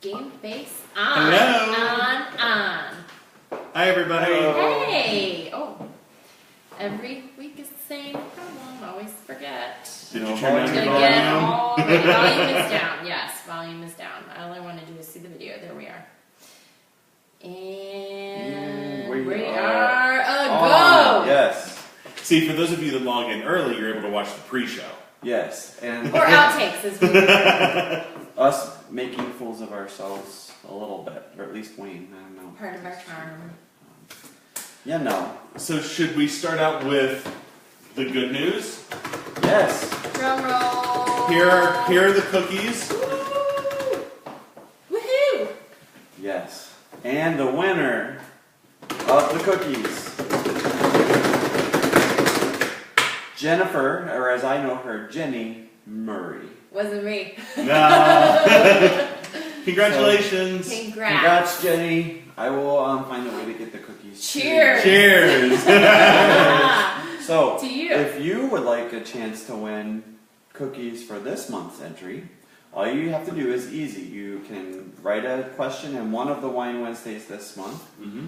Game face on. Hello. On. Hi, everybody. Hey. Oh. Every week is the same problem. Always forget. Did No you turn down your Again, volume? all the volume is down. Yes, volume is down. All I want to do is see the video. There we are. And we we are are a Oh, go. yes. See, for those of you that log in early, you're able to watch the pre-show. Yes. And Or outtakes as we us making fools of ourselves a little bit, or at least Wayne, I don't know. part of our charm. Yeah, no. So should we start out with the good news? Yes. Drum roll. Here are the cookies. Woo! Woohoo! Yes. And the winner of the cookies, Jennifer, or as I know her, Jenny Murray. Wasn't me. No. Congratulations. Congrats. Congrats, Jenny. I will find a way to get the cookies. to you. Cheers. Cheers. So, To you. if you would like a chance to win cookies for this month's entry, all you have to do is easy. You can write a question in one of the Wine Wednesdays this month, Mhm.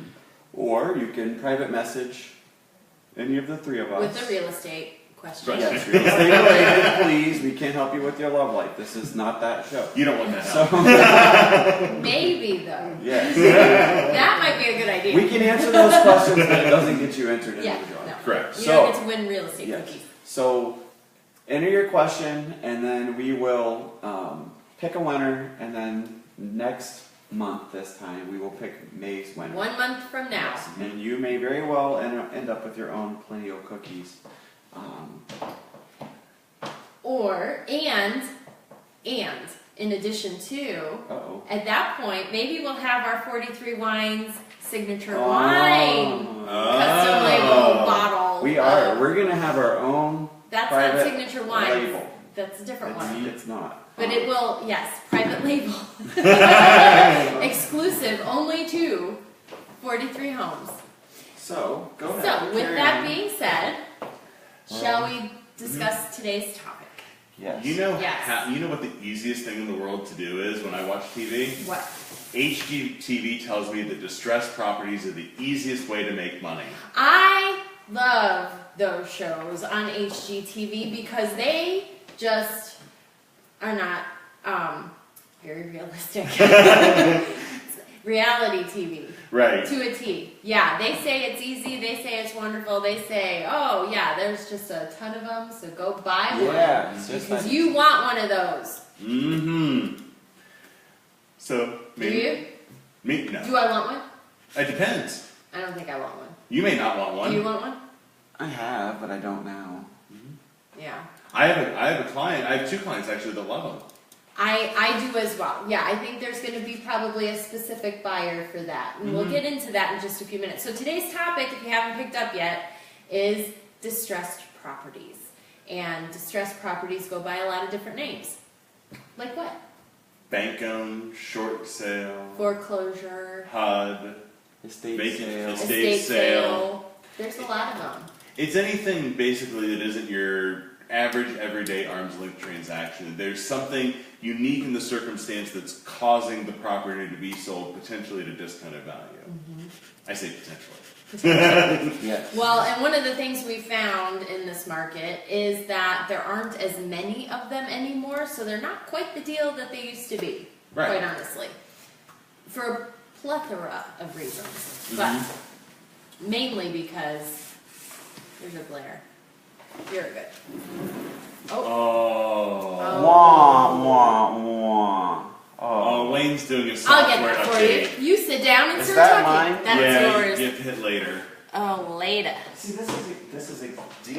or you can private message any of the three of us. With the real estate question. Right. Yes, real estate related, please. We can't help you with your love life. This is not that show. You don't want that So, help. Maybe though. yes. That might be a good idea. We can answer those questions, but it doesn't get you entered in Yeah, the drawing. no. Correct. You So- don't get to win real estate Yes. cookies. So, enter your question, and then we will pick a winner, and then next month, this time, we will pick May's winner. 1 month from now. Yes, and you may very well end up with your own Plenty of cookies. Or, and, in addition to, Uh-oh. at that point, maybe we'll have our 43 Wines signature Oh. wine custom label bottle. We are. We're going to have our own That's private not signature wine. label. That's a different one. It's not. But it will, yes, private label. Exclusive only to 43 homes. So, go ahead. So, with carry that on. being said, shall we discuss today's topic? Yes. You know Yes. you know what the easiest thing in the world to do is when I watch TV? What? HGTV tells me that distressed properties are the easiest way to make money. I love those shows on HGTV because they just are not very realistic. Reality TV. Right. To a T. Yeah, they say it's easy, they say it's wonderful, they say, oh yeah, there's just a ton of them, so go buy one. Yeah. It's just Because like, you want one of those. Mm-hmm. So, Do you? Me? No. Do I want one? It depends. I don't think I want one. You may not want one. Do you want one? I have, but I don't now. Yeah. I have a client. I have two clients actually that love them. I do as well. Yeah, I think there's going to be probably a specific buyer for that. And we'll get into that in just a few minutes. So today's topic, if you haven't picked up yet, is distressed properties. And distressed properties go by a lot of different names. Like what? Bank owned, short sale, Foreclosure, HUD. Estate Vacant sale. estate. estate sale. sale. There's a lot of them. It's anything basically that isn't your average everyday arm's length transaction. There's something unique in the circumstance that's causing the property to be sold potentially at a discounted value. I say potentially. Yes. Well, and one of the things we found in this market is that there aren't as many of them anymore, so they're not quite the deal that they used to be, Right. quite honestly. For a plethora of reasons. But mainly because there's a glare. You're good. Oh. Wah, wah, wah. Oh. Oh, Wayne's doing a I'll software get that for update. you. You sit down and Is start that talking. mine? That's Yeah, yours. you get hit later. Oh, later. See, this is a.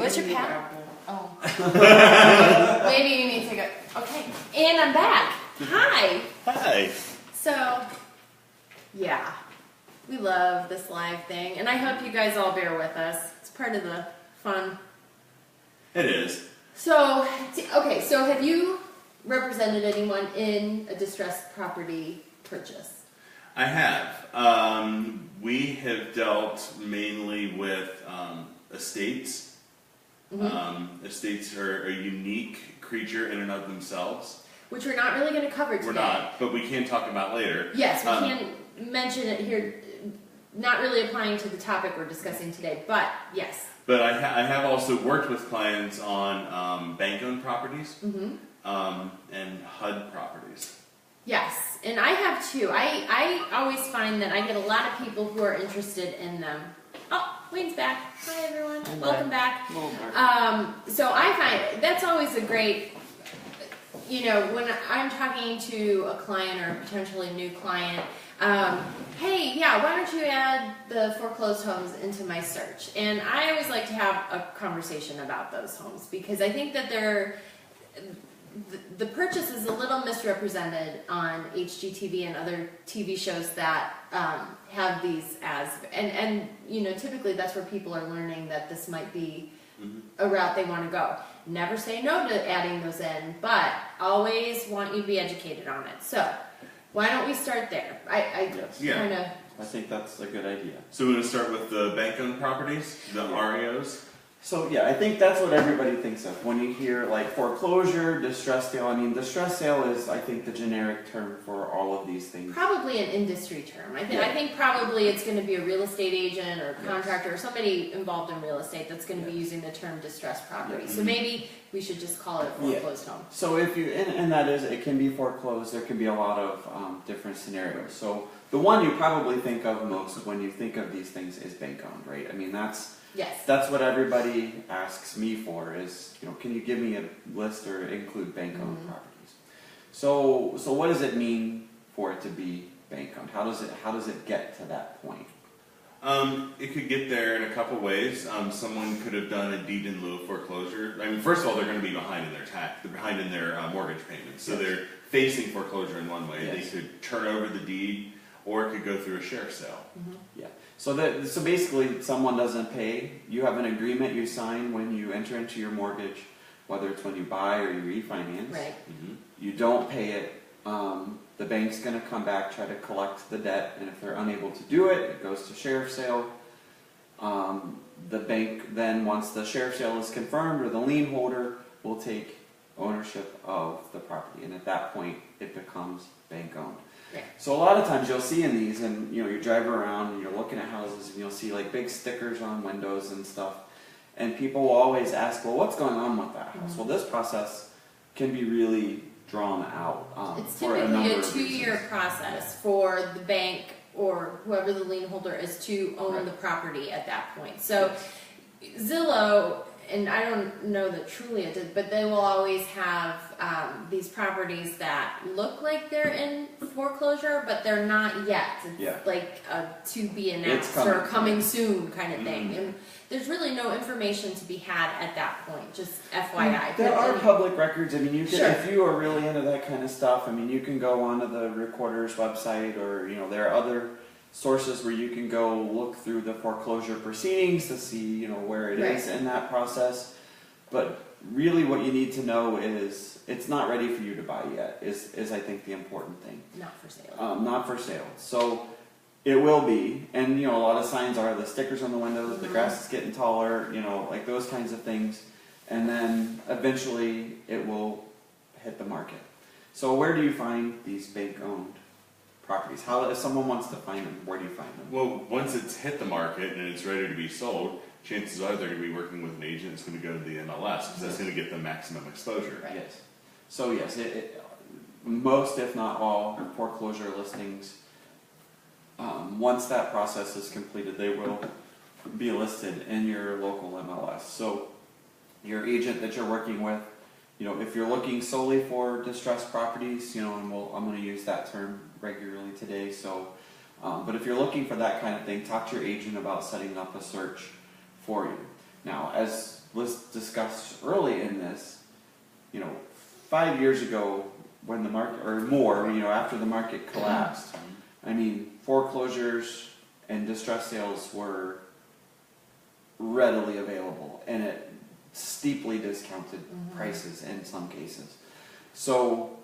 What's your pad? Oh. Maybe you need to go. Okay. And I'm back. Hi. Hi. So, yeah. We love this live thing. And I hope you guys all bear with us. It's part of the fun. It is. So, okay. So have you represented anyone in a distressed property purchase? I have. We have dealt mainly with estates. Estates are a unique creature in and of themselves. which we're not really going to cover today. We're not, but we can talk about later. Yes, we can mention it here, not really applying to the topic we're discussing today, but yes. But I have also worked with clients on bank-owned properties and HUD properties. Yes, and I have too. I always find that I get a lot of people who are interested in them. Oh, Wayne's back. Hi everyone. Welcome back. So I find that's always a great, when I'm talking to a client or a potentially new client, hey, yeah, why don't you add the foreclosed homes into my search? And I always like to have a conversation about those homes because I think that the purchase is a little misrepresented on HGTV and other TV shows that have these as, and typically that's where people are learning that this might be a route they want to go. Never say no to adding those in, but always want you to be educated on it. So why don't we start there? I think that's a good idea. So we're going to start with the bank-owned properties, the REOs. So yeah, I think that's what everybody thinks of when you hear like foreclosure, distress sale. I mean, distress sale is, I think, the generic term for all of these things. Probably an industry term. I think probably it's going to be a real estate agent or contractor or somebody involved in real estate that's going to be using the term distressed property. So maybe we should just call it foreclosed home. So if you, and that is, it can be foreclosed. There can be a lot of different scenarios. So the one you probably think of most when you think of these things is bank owned, right? I mean, that's what everybody asks me for is, can you give me a list or include bank-owned properties? So what does it mean for it to be bank-owned? How does it get to that point? It could get there in a couple ways. Someone could have done a deed in lieu of foreclosure. I mean, first of all, they're going to be behind in their they're behind in their mortgage payments. So they're facing foreclosure in one way. Yes. They could turn over the deed, or it could go through a sheriff's sale. Yeah. So basically, someone doesn't pay. You have an agreement you sign when you enter into your mortgage, whether it's when you buy or you refinance. Right. You don't pay it. The bank's going to come back, try to collect the debt, and if they're unable to do it, it goes to sheriff's sale. The bank then, once the sheriff's sale is confirmed, or the lien holder will take ownership of the property, and at that point, it becomes bank-owned. Right. So a lot of times you'll see in these, and you're driving around and you're looking at houses, and you'll see like big stickers on windows and stuff, and people will always ask, well, what's going on with that house? Well, this process can be really drawn out. It's for a typically number a of 2-year reasons. process for the bank or whoever the lien holder is to own Right. the property at that point. So Zillow, and I don't know that Trulia did, but they will always have these properties that look like they're in foreclosure, but they're not yet. It's like a to be announced or coming soon kind of thing. And there's really no information to be had at that point, just FYI. There are public records. I mean, you can, Sure. if you are really into that kind of stuff, I mean, you can go onto the recorder's website, or there are other sources where you can go look through the foreclosure proceedings to see where it is in that process. But really, what you need to know is it's not ready for you to buy yet. Is I think the important thing. Not for sale. Not for sale. So it will be, and a lot of signs are the stickers on the windows, the grass is getting taller, like those kinds of things, and then eventually it will hit the market. So where do you find these bank-owned properties? How, if someone wants to find them, where do you find them? Well, once it's hit the market and it's ready to be sold, chances are they're going to be working with an agent that's going to go to the MLS because that's going to get the maximum exposure. Right. Yes. So yes, most, if not all, foreclosure listings, once that process is completed, they will be listed in your local MLS. So your agent that you're working with, if you're looking solely for distressed properties, and I'm going to use that term regularly today. So, but if you're looking for that kind of thing, talk to your agent about setting up a search for you. Now, as was discussed early in this, 5 years ago, when the market, or more, after the market collapsed, I mean, foreclosures and distress sales were readily available, and at steeply discounted prices in some cases. So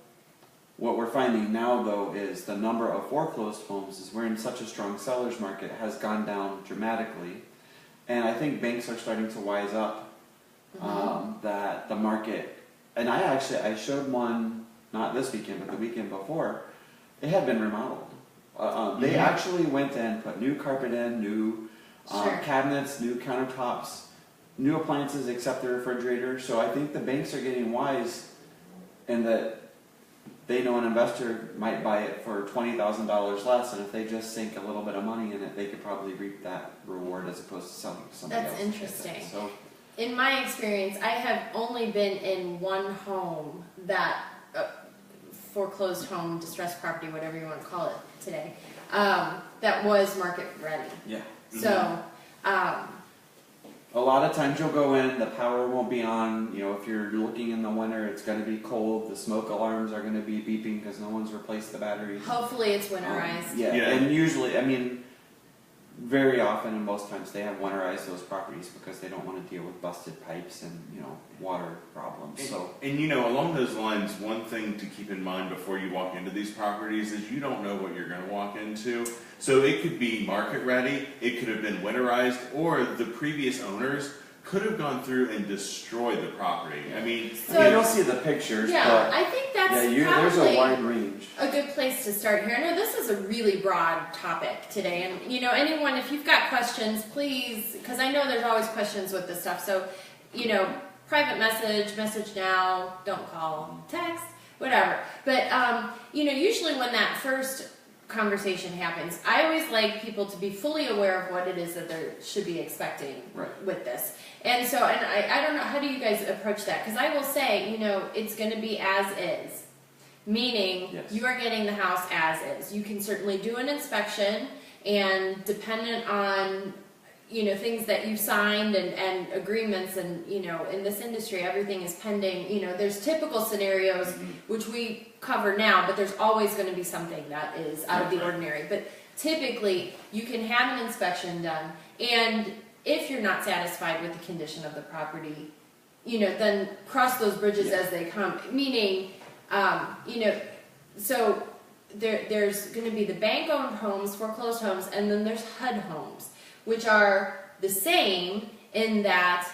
what we're finding now, though, is the number of foreclosed homes, is we're in such a strong seller's market, has gone down dramatically. And I think banks are starting to wise up that the market, and I showed one not this weekend, but the weekend before, it had been remodeled. They Mhm. actually went in, put new carpet in, new Sure. cabinets, new countertops, new appliances except the refrigerator. So I think the banks are getting wise in that they know an investor might buy it for $20,000 less, and if they just sink a little bit of money in it, they could probably reap that reward as opposed to selling to somebody That's else. interesting. So In my experience, I have only been in one home that foreclosed home, distressed property, whatever you want to call it today, that was market ready. yeah. So, A lot of times you'll go in, the power won't be on. You know, if you're looking in the winter, it's going to be cold. The smoke alarms are going to be beeping because no one's replaced the batteries. hopefully it's winterized. Yeah, Yeah. and usually, I mean, very often and most times they have winterized those properties because they don't want to deal with busted pipes and, you know, water problems. So, And you know, along those lines, one thing to keep in mind before you walk into these properties is you don't know what you're going to walk into. So it could be market ready, it could have been winterized, or the previous owners could have gone through and destroyed the property. I mean, So- you don't see the pictures, Yeah, but I think that's there's a probably wide range. a good place to start here. I know this is a really broad topic today, and you know, anyone, if you've got questions, please, because I know there's always questions with this stuff. So, you know, private message now, don't call, text, whatever. But you know, usually when that first conversation happens, I always like people to be fully aware of what it is that they should be expecting Right. with this. And so, and I don't know, how do you guys approach that? Because I will say, you know, it's going to be as is. Meaning, Yes. you are getting the house as is. You can certainly do an inspection, and dependent on, you know, things that you signed and agreements, and, you know, in this industry, everything is pending. You know, there's typical scenarios, which we cover now, but there's always going to be something that is out of the ordinary. But typically, you can have an inspection done, and if you're not satisfied with the condition of the property, you know, then cross those bridges Yeah. as they come. Meaning, you know, so there's going to be the bank-owned homes, foreclosed homes, and then there's HUD homes, which are the same in that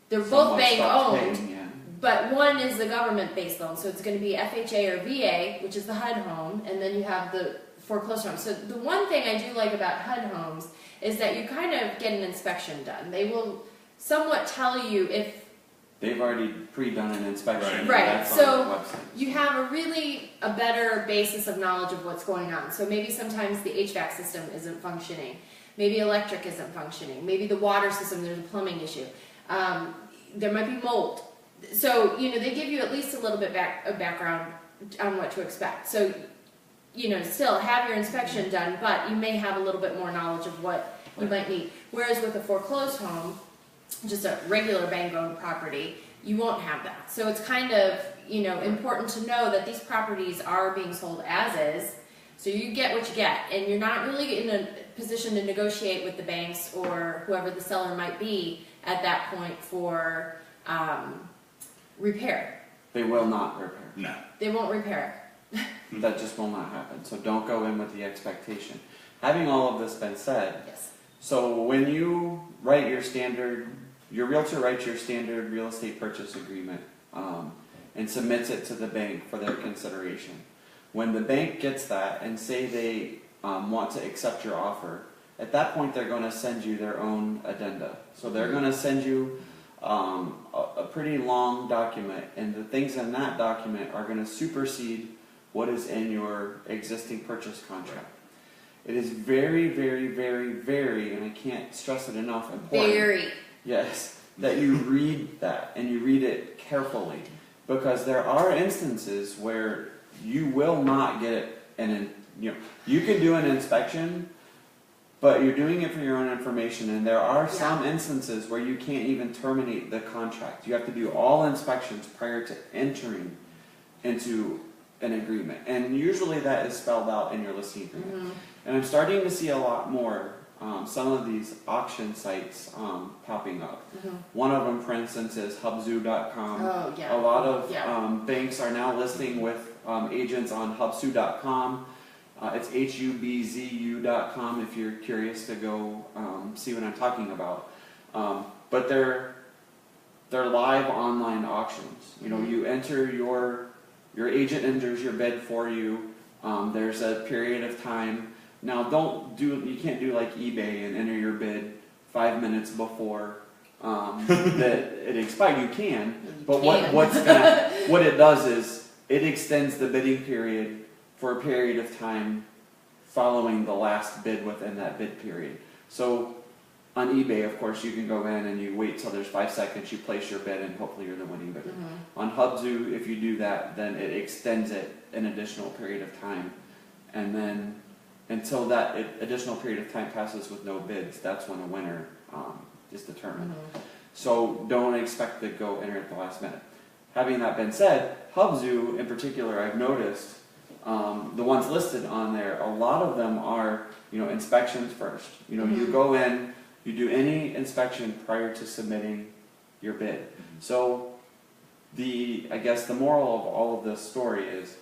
they're both Someone stops bank-owned, paying, yeah. but one is the government-based loan, so it's going to be FHA or VA, which is the HUD home, and then you have the foreclosed home. So the one thing I do like about HUD homes is that you kind of get an inspection done. They will somewhat tell you if They've already pre-done an inspection. Right. That's on So the website. you have a better basis of knowledge of what's going on. So maybe sometimes the HVAC system isn't functioning. Maybe electric isn't functioning. Maybe the water system, there's a plumbing issue. There might be mold. So, you know, they give you at least a little bit of background on what to expect. So, you know, still have your inspection done, but you may have a little bit more knowledge of what you might need. Whereas with a foreclosed home, just a regular bank-owned property, you won't have that. So it's kind of, you know, important to know that these properties are being sold as is, so you get what you get, and you're not really in a position to negotiate with the banks or whoever the seller might be at that point for repair. They will not repair. no. They won't repair. That just will not happen. So don't go in with the expectation. Having all of this been said, Yes. so when you write your realtor writes your standard real estate purchase agreement and submits it to the bank for their consideration. When the bank gets that and say they want to accept your offer, at that point they're going to send you their own addenda. So they're going to send you a pretty long document, and the things in that document are going to supersede what is in your existing purchase contract. It is very, very, very, very, and I can't stress it enough, important. Very. Yes, that you read that and you read it carefully, because there are instances where you will not get it, and you can do an inspection, but you're doing it for your own information, and there are some instances where you can't even terminate the contract. You have to do all inspections prior to entering into an agreement, and usually that is spelled out in your listing agreement. Mm-hmm. And I'm starting to see a lot more some of these auction sites popping up. Mm-hmm. One of them, for instance, is Hubzu.com. Oh, yeah. A lot of Yeah. banks are now listing with agents on Hubzu.com. It's HUBZU.com if you're curious to go see what I'm talking about. But they're live online auctions. You know, you enter your your agent enters your bid for you. There's a period of time. Now, you can't do like eBay and enter your bid 5 minutes before that it expired. You can, but what it does is it extends the bidding period for a period of time following the last bid within that bid period. So on eBay, of course, you can go in and you wait till there's 5 seconds, you place your bid, and hopefully you're the winning bidder. On Hubzu, if you do that, then it extends it an additional period of time, and then until that additional period of time passes with no bids, that's when a winner is determined. So don't expect to go enter at the last minute. Having that been said, Hubzu in particular, I've noticed the ones listed on there, a lot of them are, inspections first. You go in, you do any inspection prior to submitting your bid. So I guess the moral of all of this story is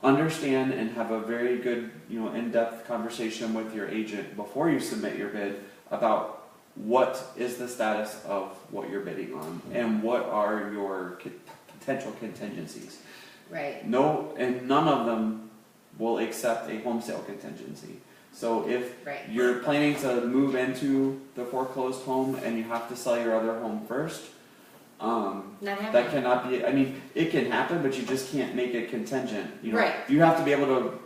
understand and have a very good, in-depth conversation with your agent before you submit your bid about what is the status of what you're bidding on and what are your potential contingencies. Right. No, and none of them will accept a home sale contingency. So if you're planning to move into the foreclosed home and you have to sell your other home first, that cannot be, it can happen, but you just can't make it contingent. You have to be able to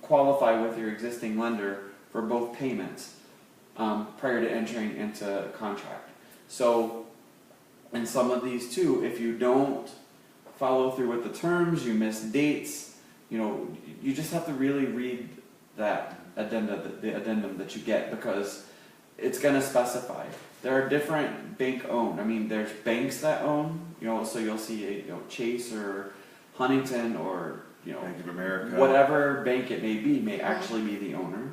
qualify with your existing lender for both payments prior to entering into contract. So in some of these too, if you don't follow through with the terms, you miss dates, you just have to really read that the addendum that you get, because it's going to specify. There are different bank owned. There's banks that own, so you'll see Chase or Huntington or Bank of America, whatever bank it may be, may actually be the owner.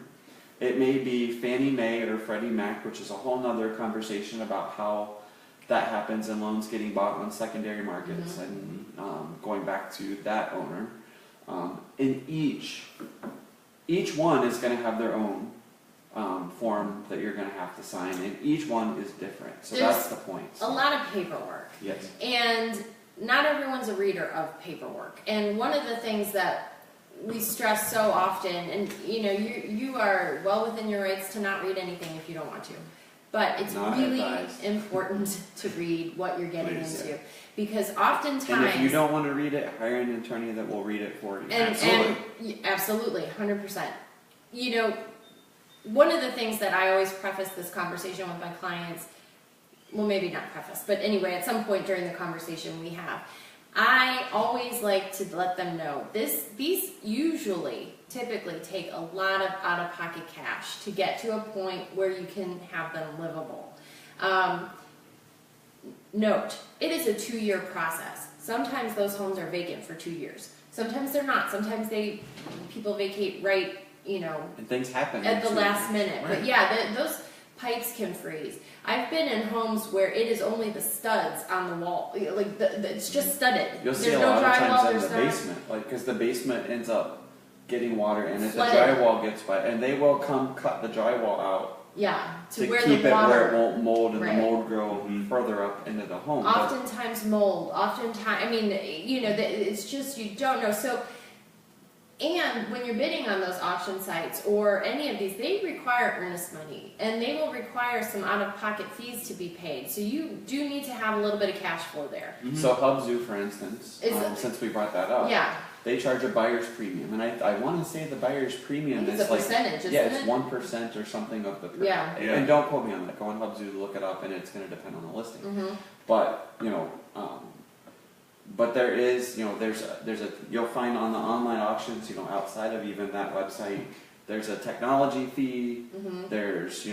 It may be Fannie Mae or Freddie Mac, which is a whole nother conversation about how that happens and loans getting bought on secondary markets and going back to that owner. In each one is going to have their own form that you're going to have to sign, and each one is different. So that's the point. A lot of paperwork. Yes. And not everyone's a reader of paperwork. And one of the things that we stress so often, and you are well within your rights to not read anything if you don't want to. But it's really important to read what you're getting into. Because oftentimes... And if you don't want to read it, hire an attorney that will read it for you. Absolutely, 100%. One of the things that I always preface this conversation with my clients, well, maybe not preface, but anyway, at some point during the conversation we have, I always like to let them know these typically take a lot of out-of-pocket cash to get to a point where you can have them livable. Note, it is a 2-year process. Sometimes those homes are vacant for 2 years. Sometimes they're not. Sometimes people vacate right, and things happen at the last minute. Right. But yeah, those pipes can freeze. I've been in homes where it is only the studs on the wall, it's just studded. You'll see a lot of times in the basement, because the basement ends up getting water in it. The drywall gets wet, and they will come cut the drywall out. Yeah, to keep it where it won't mold and the mold grow further up into the home. Oftentimes mold. It's just you don't know. So. And when you're bidding on those auction sites or any of these, they require earnest money, and they will require some out-of-pocket fees to be paid. So you do need to have a little bit of cash flow there. So Hubzu, for instance, since we brought that up, they charge a buyer's premium, and I want to say the buyer's premium is a percentage, isn't it? It's 1% or something of the. Yeah. And don't quote me on that. Go on Hubzu to look it up, and it's going to depend on the listing. But but there is, you'll find on the online auctions, outside of even that website, there's a technology fee, there's,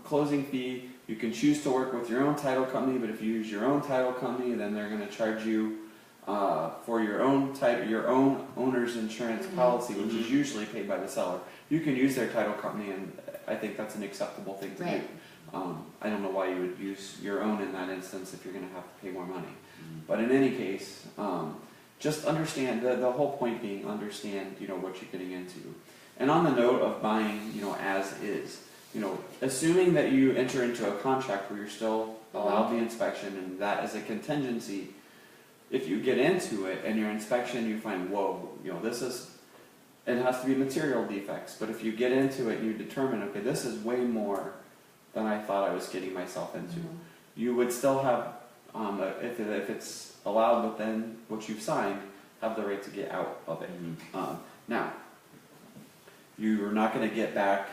closing fee. You can choose to work with your own title company, but if you use your own title company, then they're going to charge you for your own title, your own owner's insurance policy, which is usually paid by the seller. You can use their title company, and I think that's an acceptable thing to do. I don't know why you would use your own in that instance if you're going to have to pay more money. But in any case, just understand, the whole point being understand, what you're getting into. And on the note of buying, as is, assuming that you enter into a contract where you're still allowed the inspection and that is a contingency, if you get into it and your inspection, you find, whoa, it has to be material defects. But if you get into it and you determine, okay, this is way more than I thought I was getting myself into, you would still have, if it's allowed within what you've signed, have the right to get out of it. Now, you're not going to get back,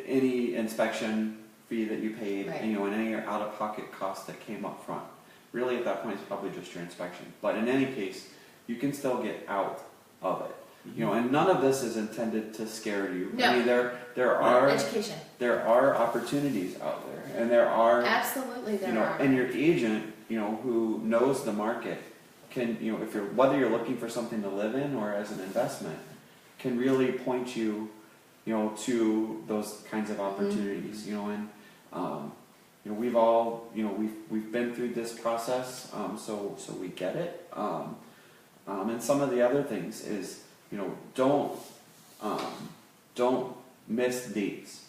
any inspection fee that you paid, Right. and any out-of-pocket costs that came up front. Really, at that point, it's probably just your inspection. But in any case, you can still get out of it. And none of this is intended to scare you. No. I mean, there are Education. there are opportunities out there, and there are Absolutely, there are. and your agent, who knows the market, can if you're whether you're looking for something to live in or as an investment, can really point you, to those kinds of opportunities. We've all we've been through this process, so we get it. And some of the other things is don't miss dates.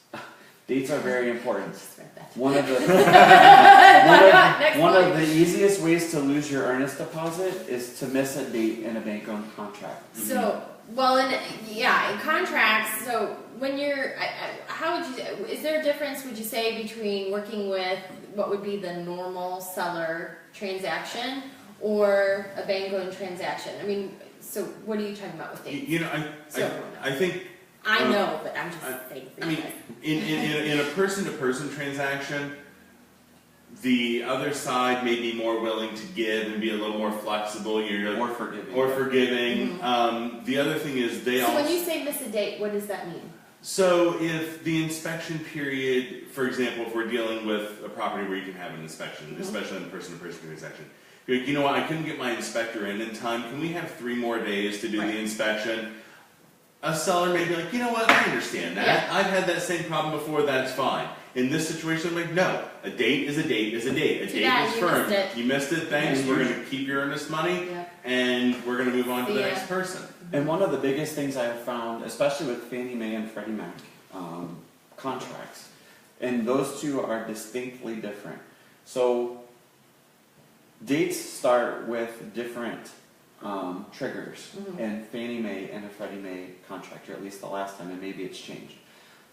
Dates are very important. Just read that. One of the Next one point. of the easiest ways to lose your earnest deposit is to miss a date in a bank-owned contract. So, well, in contracts, so when you're, how would you, is there a difference, would you say, between working with what would be the normal seller transaction or a bank-owned transaction? I mean, so what are you talking about with dates? I think. I know, but I'm just saying. I mean, in a person-to-person transaction, the other side may be more willing to give and be a little more flexible. You're Or forgiving. Or forgiving. The other thing is they so also. when you say miss a date, what does that mean? So if the inspection period, for example, if we're dealing with a property where you can have an inspection, especially in a person-to-person transaction, you're like, what, I couldn't get my inspector in time. Can we have 3 more days to do the inspection? A seller may be like, what, I understand that. Yeah. I've had that same problem before, that's fine. In this situation, I'm like, no, a date is a date is a date. A date is firm. You missed it, thanks. And We're going to keep your earnest money, Yeah. and we're going to move on to the next person. And one of the biggest things I've found, especially with Fannie Mae and Freddie Mac contracts, and those two are distinctly different. So dates start with different triggers in Fannie Mae and a Freddie Mae contract, or at least the last time, and maybe it's changed.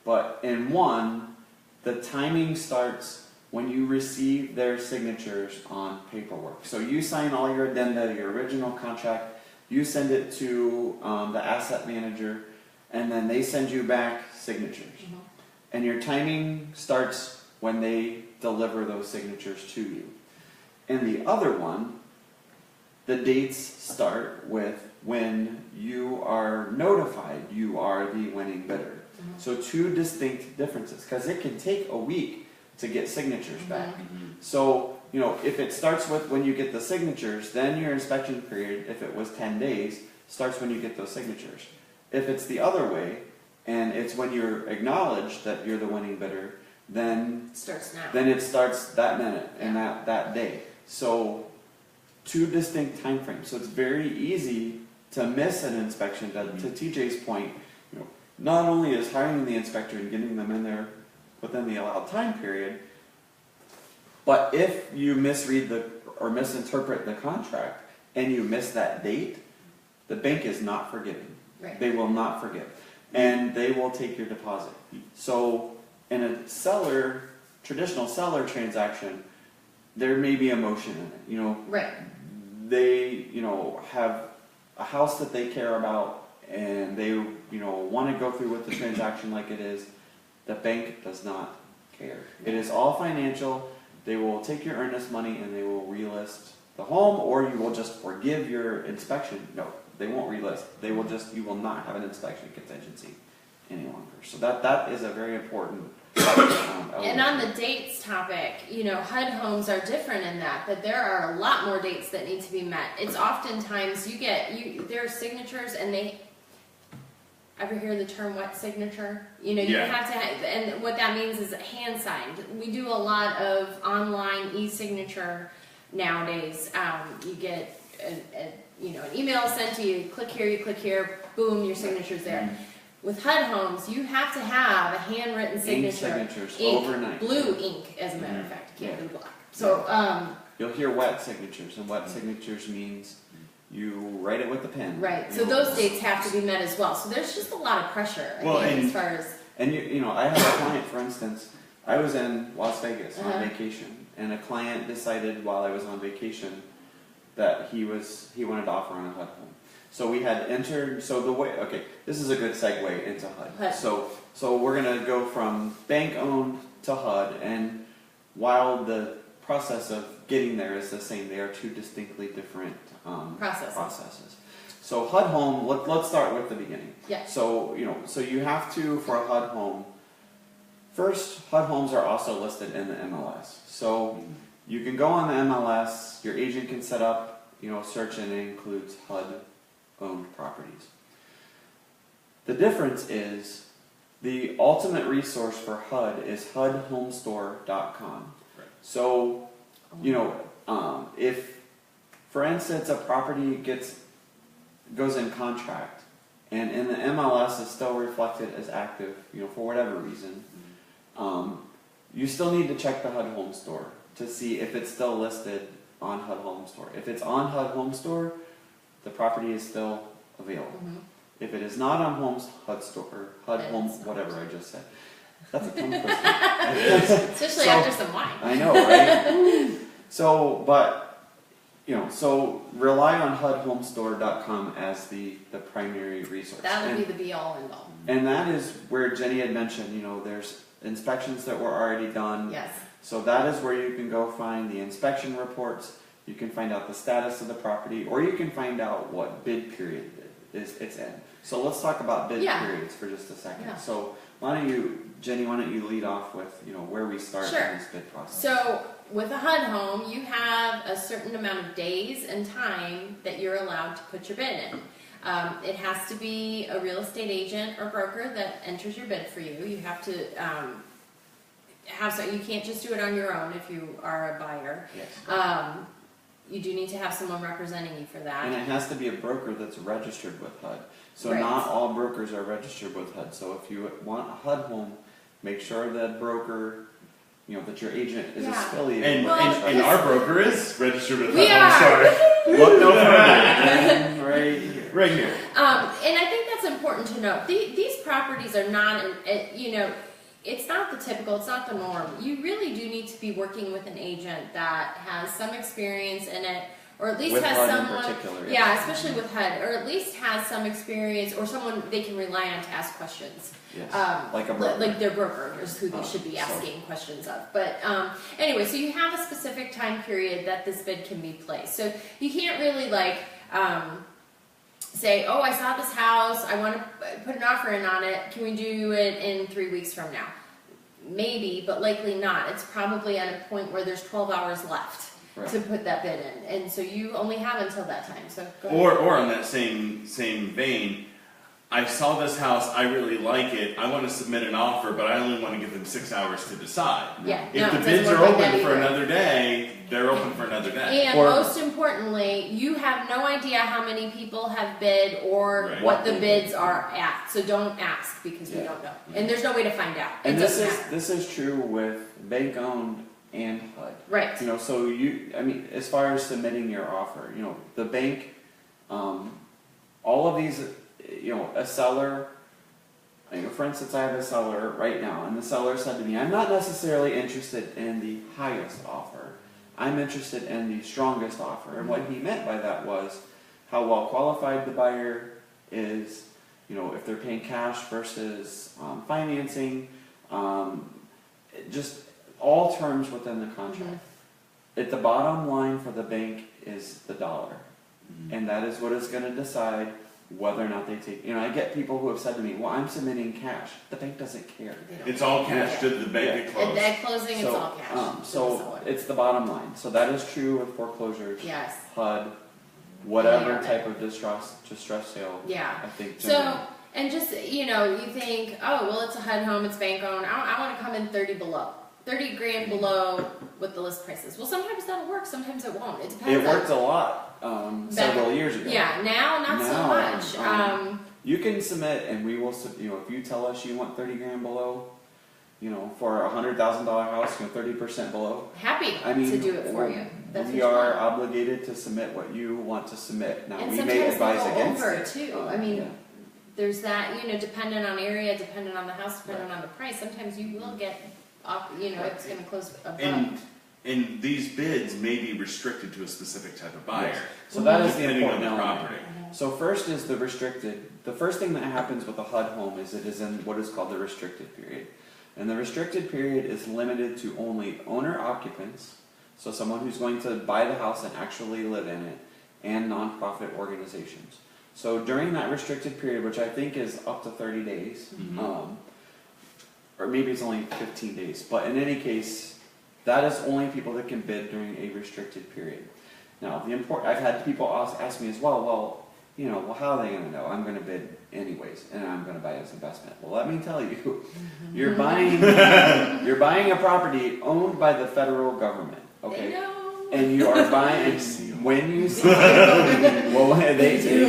But in one, the timing starts when you receive their signatures on paperwork. So you sign all your addenda, your original contract, you send it to the asset manager, and then they send you back signatures. And your timing starts when they deliver those signatures to you. And the other one, the dates start with when you are notified you are the winning bidder. So 2 distinct differences, because it can take a week to get signatures back. So, if it starts with when you get the signatures, then your inspection period, if it was 10 days, starts when you get those signatures. If it's the other way, and it's when you're acknowledged that you're the winning bidder, then Starts now. it starts that minute and that day. So 2 distinct time frames. So it's very easy to miss an inspection. To TJ's point, not only is hiring the inspector and getting them in there within the allowed time period, but if you misread or misinterpret the contract and you miss that date, the bank is not forgiving. Right. They will not forgive. And they will take your deposit. So in a traditional seller transaction, there may be emotion in it. Right. They, have a house that they care about, and they, want to go through with the transaction like it is. The bank does not care. It is all financial. They will take your earnest money and they will relist the home, or you will just forgive your inspection. No, they won't relist. They will you will not have an inspection contingency any longer. So that is a very important element. And on the dates topic, HUD homes are different in that, but there are a lot more dates that need to be met. It's oftentimes there are signatures, and they ever hear the term wet signature? You have to, and what that means is hand signed. We do a lot of online e-signature nowadays. You get an email sent to you, click here, boom, your signature's there. With HUD homes, you have to have a handwritten signature. Signatures ink, overnight. blue ink, as a matter of fact. You can't do black. So, you'll hear wet signatures, and wet signatures means you write it with a pen. Right, You so know, those dates have to be met as well, so there's just a lot of pressure, I Well, think, and- as far as, And you know, I had a client, for instance, I was in Las Vegas Uh-huh. on vacation, and a client decided while I was on vacation that he wanted to offer on a HUD home. So we had entered. So the way, okay, this is a good segue into HUD. HUD. So we're gonna go from bank owned to HUD, and while the process of getting there is the same, they are two distinctly different processes. So HUD home. Let's start with the beginning. yeah, So, you know, so you have to, for a HUD home, first, HUD homes are also listed in the MLS. So you can go on the MLS, your agent can set up, you know, a search, and it includes HUD-owned properties. The difference is the ultimate resource for HUD is HUDhomestore.com. Right. So, you know, if, for instance, a property goes in contract, and in the MLS is still reflected as active, you know, for whatever reason, you still need to check the HUD Home Store to see if it's still listed on HUD Home Store. If it's on HUD Home Store, the property is still available. mhm. If it is not on HUD Store, HUD Then Home, it's not. whatever I just said, that's a tongue twister. Especially So- after some wine. I know, right? So, but, you know, so rely on HUDhomestore.com as the primary resource. That would And- be the be-all, end-all. And that is where Jenny had mentioned, you know, there's inspections that were already done. Yes, So that is where you can go find the inspection reports, you can find out the status of the property, or you can find out what bid period it's in. So let's talk about bid Yeah. periods for just a second. Yeah. So why don't you, Jenny, why don't you lead off with, you know, where we start Sure. in this bid process? so with a HUD home, you have a certain amount of days and time that you're allowed to put your bid in. It has to be a real estate agent or broker that enters your bid for you. You have to you can't just do it on your own if you are a buyer. Yes. You do need to have someone representing you for that. And it has to be a broker that's registered with HUD. So Right. not all brokers are registered with HUD. So if you want a HUD home, make sure that broker, you know, that your agent is Yeah. affiliated And, with Well, and our broker is registered with We HUD. I'm are. sorry. Look no further. Right here. Right here. And I think that's important to note. These properties are not, you know, it's not the typical, it's not the norm. You really do need to be working with an agent that has some experience in it, or at least With has HUD in someone, particular, yes. yeah, especially with HUD, or at least has some experience, or someone they can rely on to ask questions. Yes. Like Like a broker. their broker is who they Oh, should be so- asking questions of. But anyway, so you have a specific time period that this bid can be placed. So you can't really like say, oh, I saw this house, I want to put an offer in on it. Can we do it in 3 weeks from now? Maybe, but likely not. It's probably at a point where there's 12 hours left Right. to put that bid in, and so you only have until that time. So go ahead. Or on that same vein, I saw this house, I really like it, I want to submit an offer, but I only want to give them 6 hours to decide. Yeah, If no, the it bids doesn't are work like open that for either. another day, they're open for another day. And Or- most importantly, you have no idea how many people have bid or Right. what the bids are at. So don't ask because we Yeah. don't know. And there's no way to find out. It And this doesn't is matter. this is true with bank owned and HUD. Right. You know, so I mean, as far as submitting your offer, you know, the bank, all of these, you know, a seller, you know, for instance, I have a seller right now, and the seller said to me, I'm not necessarily interested in the highest offer. I'm interested in the strongest offer. And what he meant by that was how well qualified the buyer is, you know, if they're paying cash versus financing, just all terms within the contract. At the bottom line for the bank is the dollar. And that is what is going to decide whether or not they take. You know, I get people who have said to me, well, I'm submitting cash. The bank doesn't care. They don't- It's all cash to the bank at close. At closing, it's all cash. to the So seller. it's the bottom line. So that is true with foreclosures, Yes. HUD, whatever Yeah. type of distress sale. Yeah. I think. So, generally. and just, you know, you think, oh, well, it's a HUD home, it's bank owned. I want to come in 30 below. 30 grand below what the list price is. Well, sometimes that'll work, sometimes it won't. It depends It on. worked a lot several years ago. Yeah, now not so Now, much. You can submit, and we will. You know, if you tell us you want 30 grand below, for $100,000 house, 30% below. Happy I mean, to do it for you. That's what we you are want. obligated to submit what you want to submit. Now, And we sometimes may they advise go against over it. too. I mean, Yeah. there's that, dependent on area, dependent on the house, dependent on the price. Sometimes you will get up, it's going to close above. And these bids may be restricted to a specific type of buyer. Yes. So that is the Depending on important the element. property. So first is the restricted. The first thing that happens with a HUD home is it is in what is called the restricted period. And the restricted period is limited to only owner occupants, so someone who's going to buy the house and actually live in it, and nonprofit organizations. So during that restricted period, which I think is up to 30 days, or maybe it's only 15 days, but in any case, that is only people that can bid during a restricted period. Now, I've had people ask me as well, how are they going to know? I'm going to bid anyways, and I'm going to buy it as investment. Well, let me tell you, you're buying a property owned by the federal government, okay? They know. And you are buying when you see well, they do.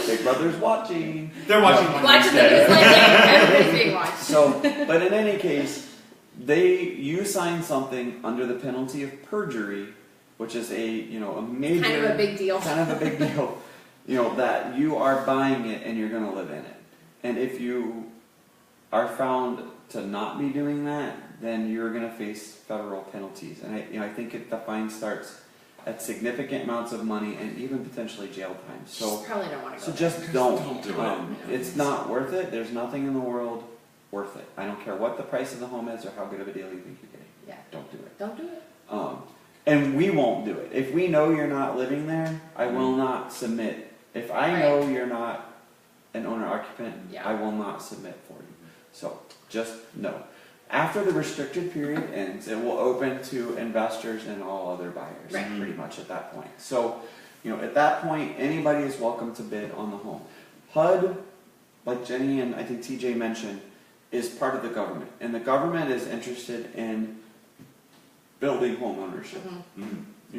Big Brother's watching. They're watching Watching the news like that. Everybody's being watched. So, but in any case, you sign something under the penalty of perjury, which is a major Kind of a big deal. That you are buying it and you're going to live in it. And if you are found to not be doing that, then you're going to face federal penalties. And I think the fine starts at significant amounts of money and even potentially jail time. So Probably don't want to go so there. just don't. do it. It's not worth it. There's nothing in the world worth it. I don't care what the price of the home is or how good of a deal you think you're getting. Yeah. Don't do it. Don't do it. And we won't do it. If we know you're not living there, I will not submit. If I know you're not an owner occupant, Yeah. I will not submit for you. So just know. After the restricted period ends, it will open to investors and all other buyers, Right. pretty much at that point. So, at that point, anybody is welcome to bid on the home. HUD, like Jenny and I think TJ mentioned, is part of the government. And the government is interested in building home ownership.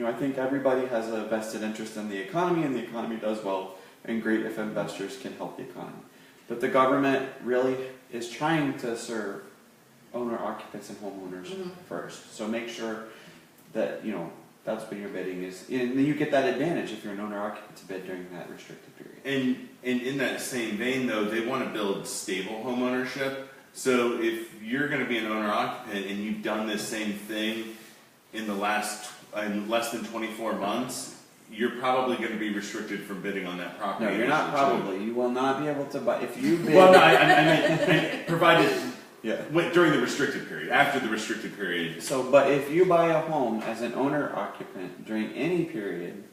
I think everybody has a vested interest in the economy, and the economy does well, and great if investors can help the economy. But the government really is trying to serve owner occupants and homeowners first. So make sure that, that's when your bidding is. And then you get that advantage if you're an owner occupant to bid during that restricted period. And in that same vein, though, they want to build stable home ownership. So if you're going to be an owner occupant and you've done this same thing in less than 24 months, you're probably going to be restricted from bidding on that property. No, you're not probably. You will not be able to buy if you bid. Well, no, I meant provided Yeah. during the restricted period. After the restricted period, But if you buy a home as an owner occupant during any period,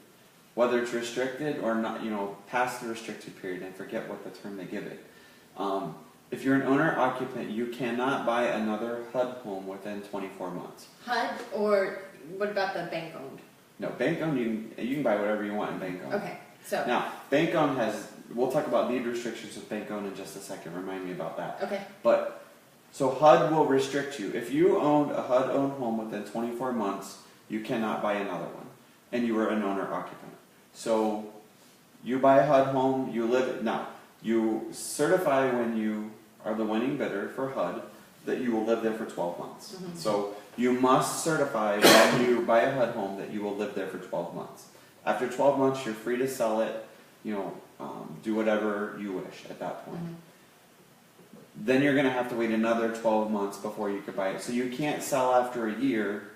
whether it's restricted or not, past the restricted period, and forget what the term they give it. If you're an owner occupant, you cannot buy another HUD home within 24 months. HUD, or what about the bank owned? No, bank owned, you can buy whatever you want in bank owned. Okay, so. Now, bank owned we'll talk about deed restrictions with bank owned in just a second. Remind me about that. Okay. So HUD will restrict you. If you owned a HUD owned home within 24 months, you cannot buy another one. And you were an owner occupant. So you buy a HUD home, you live now. You certify when you are the winning bidder for HUD that you will live there for 12 months. So you must certify when you buy a HUD home that you will live there for 12 months. After 12 months, you're free to sell it, do whatever you wish at that point. Then you're going to have to wait another 12 months before you could buy it. So you can't sell after a year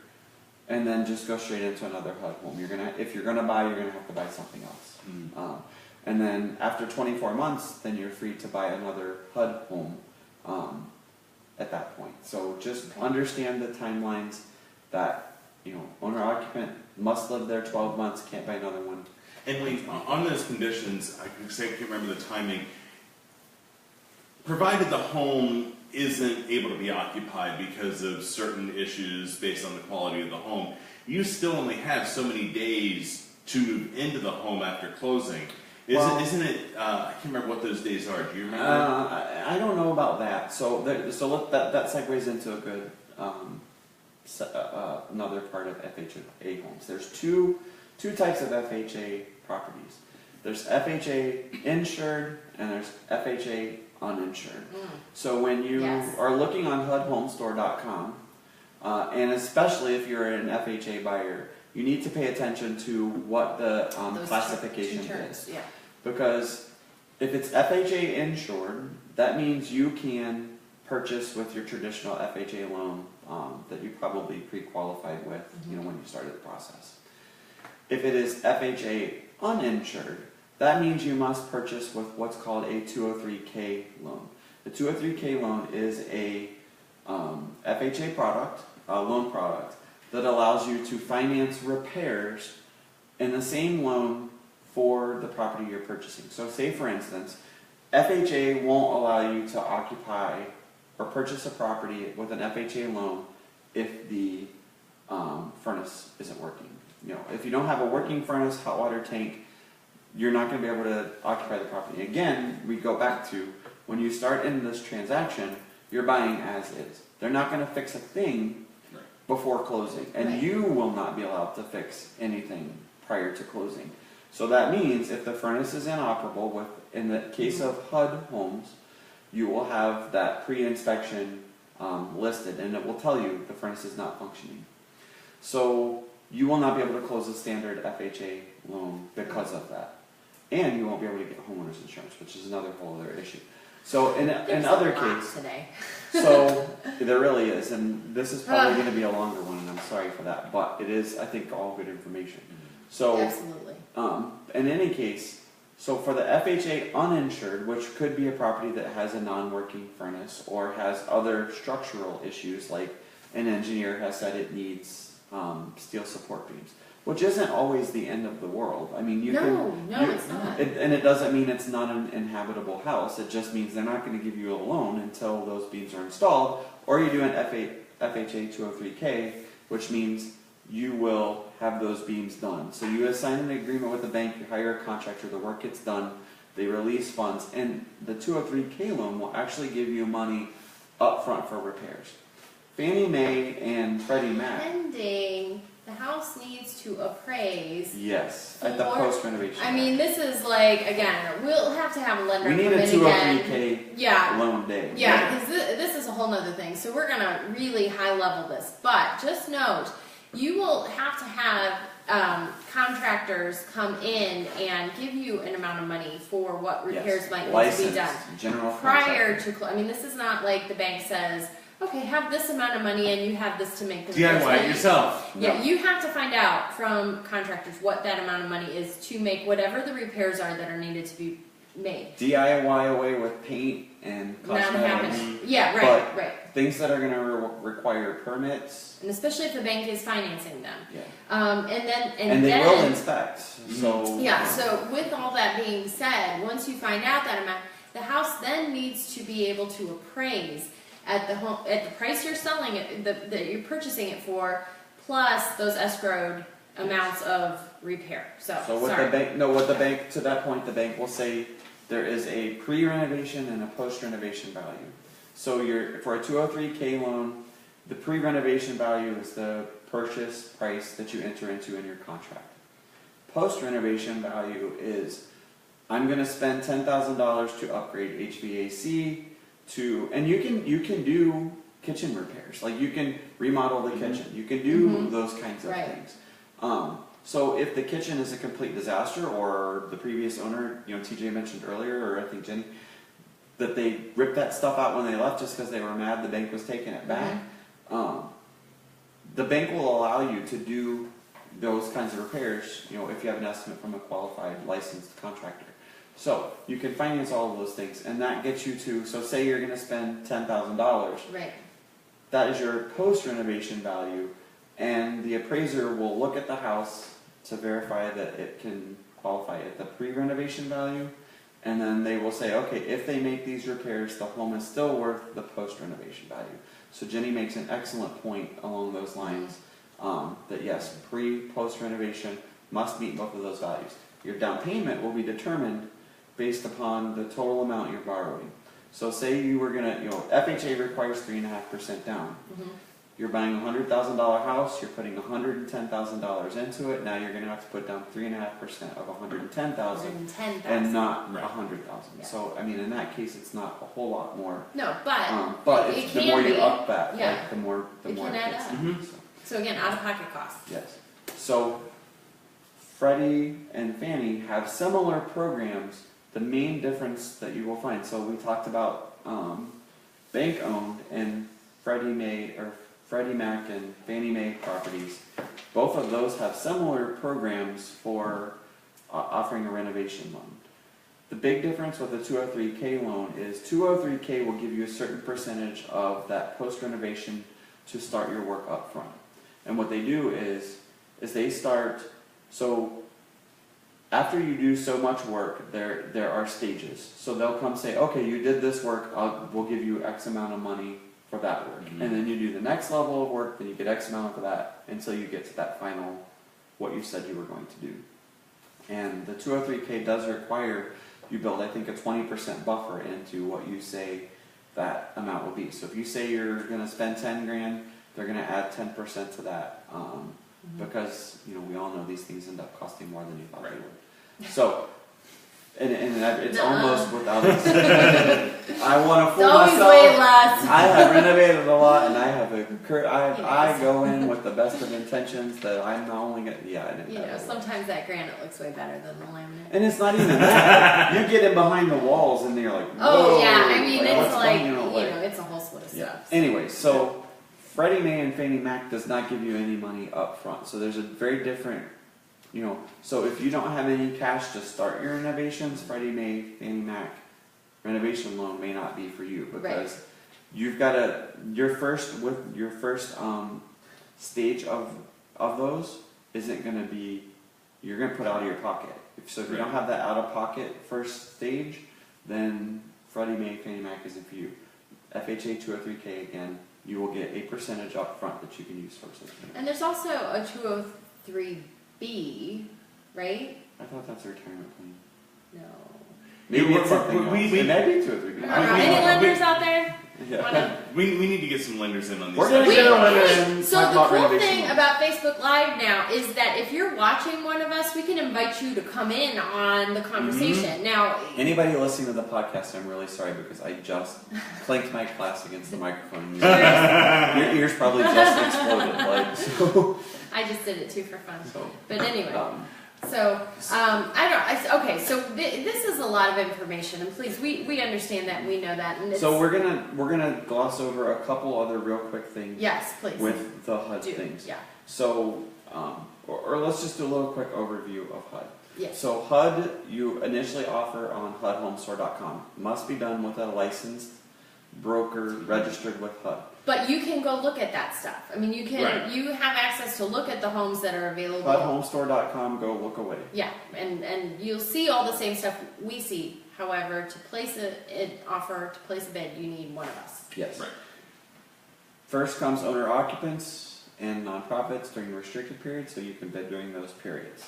and then just go straight into another HUD home. If you're going to buy, you're going to have to buy something else. And then after 24 months, then you're free to buy another HUD home at that point. So just understand the timelines that, owner occupant must live there 12 months, can't buy another one. and on those conditions, I can't remember the timing. Provided the home isn't able to be occupied because of certain issues based on the quality of the home, you still only have so many days to move into the home after closing. Isn't it? I can't remember what those days are. Do you remember? I don't know about that. So that segues into a good another part of FHA homes. There's two types of FHA properties. There's FHA insured and there's FHA uninsured. So when you Yes. are looking on HUDHomestore.com, and especially if you're an FHA buyer, you need to pay attention to what the Those classification two terms, is. yeah. Because if it's FHA insured, that means you can purchase with your traditional FHA loan that you probably pre-qualified with, when you started the process. If it is FHA uninsured, that means you must purchase with what's called a 203K loan. The 203K loan is a FHA product, a loan product, that allows you to finance repairs in the same loan for the property you're purchasing. So say for instance, FHA won't allow you to occupy or purchase a property with an FHA loan if the furnace isn't working. If you don't have a working furnace, hot water tank, you're not going to be able to occupy the property. Again, we go back to when you start in this transaction, you're buying as is. They're not going to fix a thing before closing, and Right. you will not be allowed to fix anything prior to closing. So that means if the furnace is inoperable, in the case of HUD homes, you will have that pre-inspection listed, and it will tell you the furnace is not functioning. So you will not be able to close a standard FHA loan because of that. And you won't be able to get homeowners insurance, which is another whole other issue. So in There's other a lot case, today. so there really is, and this is probably going to be a longer one, and I'm sorry for that, but it is, I think, all good information. So Absolutely. in any case, so for the FHA uninsured, which could be a property that has a non-working furnace or has other structural issues, like an engineer has said it needs steel support beams, which isn't always the end of the world. I mean, No, it's not. and it doesn't mean it's not an inhabitable house. It just means they're not going to give you a loan until those beams are installed, or you do an FHA 203K, which means you will have those beams done. So you assign an agreement with the bank, you hire a contractor, the work gets done, they release funds, and the 203K loan will actually give you money up front for repairs. Fannie Mae and Freddie Mac. Pending, the house needs to appraise. Yes, at the For- post-renovation. I mean, this is like, again, we'll have to have a lender we need come a in again. 203K Yeah, loan day. yeah, because this is a whole nother thing. So we're gonna really high level this, but just note, you will have to have contractors come in and give you an amount of money for what repairs Yes. might need to be Licensed done general prior contractor. to. I mean, this is not like the bank says, okay, have this amount of money and you have this to make the DIY repairs. it yourself. Yeah, you have to find out from contractors what that amount of money is to make whatever the repairs are that are needed to be made. DIY away with paint and Not cosmetics. happening. Yeah, right, but right. things that are going to require permits. And especially if the bank is financing them. Yeah. And they then, will inspect. So yeah, so with all that being said, once you find out that amount, the house then needs to be able to appraise at the home, at the price you're selling it, that you're purchasing it for, plus those escrowed amounts of repair. So what sorry. the bank to that point, the bank will say there is a pre-renovation and a post-renovation value. So for a 203K loan, the pre-renovation value is the purchase price that you enter into in your contract. Post-renovation value is, I'm going to spend $10,000 to upgrade HVAC and you can do kitchen repairs. Like you can remodel the kitchen. You can do those kinds of Right. things. So if the kitchen is a complete disaster, or the previous owner, TJ mentioned earlier, or I think Jenny, that they ripped that stuff out when they left just because they were mad the bank was taking it back, the bank will allow you to do those kinds of repairs, if you have an estimate from a qualified licensed contractor. So you can finance all of those things, and that gets you to, so say you're going to spend $10,000. Right. That is your post-renovation value, and the appraiser will look at the house to verify that it can qualify at the pre-renovation value, and then they will say, okay, if they make these repairs, the home is still worth the post-renovation value. So Jenny makes an excellent point along those lines, that yes, post-renovation must meet both of those values. Your down payment will be determined based upon the total amount you're borrowing. So say you were gonna, FHA requires 3.5% down. you're buying a $100,000 house, you're putting $110,000 into it. Now you're going to have to put down 3.5% of $110,000 $110,000. and not Right. $100,000. Yeah. So I mean, in that case, it's not a whole lot more. No, but It's, it the can more be. you up that, Yeah. like, the more It it can add gets. up. Mhm. So, So again, out of pocket costs. yes. So Freddie and Fannie have similar programs. The main difference that you will find. So we talked about bank owned and Freddie Mac and Fannie Mae properties. Both of those have similar programs for offering a renovation loan. The big difference with the 203K loan is 203K will give you a certain percentage of that post renovation to start your work up front. And what they do is they start, so after you do so much work, there are stages. So they'll come say, okay, you did this work, we'll give you X amount of money for that work. Mhm. And then you do the next level of work, then you get X amount for that, until you get to that final, what you said you were going to do. And the 203K does require you build, I think, a 20% buffer into what you say that amount will be. So if you say you're going to spend 10 grand, they're going to add 10% to that. Because, we all know these things end up costing more than you thought they would. So, and it's Nuh-uh. almost without I want to It's fool always myself. way less. I have renovated a lot, and I have I Yes. go in with the best of intentions that I'm not only gonna Sometimes that granite looks way better than the laminate. And it's not even that. You get in behind the walls, and you're like, Oh whoa, yeah, I mean it's what's like going, it's a whole split of yeah. stuff. Anyway, so Freddie Mae and Fannie Mac does not give you any money up front. So there's a very different, so if you don't have any cash to start your renovations, Freddie Mae, Fannie Mac renovation loan may not be for you because you've got your first stage of those isn't going to be, you're going to put out of your pocket. So if you don't have that out of pocket first stage, then Freddie Mae, Fannie Mac isn't for you. FHA 203K again, you will get a percentage up front that you can use for such. And there's also a 203B, right? I thought that's a retirement plan. No. Maybe it's something else. we- It may be 203B. Any lenders out there? Yeah. We need to get some lenders in on these. We're gonna subjects. get a lender in. So talk the about cool renovation thing loans. about Facebook Live now is that if you're watching one of us, we can invite you to come in on the conversation. Now, Anybody listening to the podcast, I'm really sorry because I just clanked my glass against the microphone. Your ears probably just exploded. So I just did it too for fun. So, But anyway, um, I don't know. Okay, so this is a lot of information, and please, we understand that, and we know that, and it's, so we're gonna gloss over a couple other real quick things yes, please with the HUD do. things. Yeah. So, or let's just do a little quick overview of HUD. Yes. So HUD, you initially offer on HUDHomestore.com. Must be done with a licensed broker registered with HUD. But you can go look at that stuff. I mean, you can. Right. You have access to look at the homes that are available. HUDHomestore.com. Go look away. Yeah, and you'll see all the same stuff we see. However, to place an offer, to place a bid, you need one of us. Yes. Right. First comes owner occupants and nonprofits during the restricted period, so you can bid during those periods.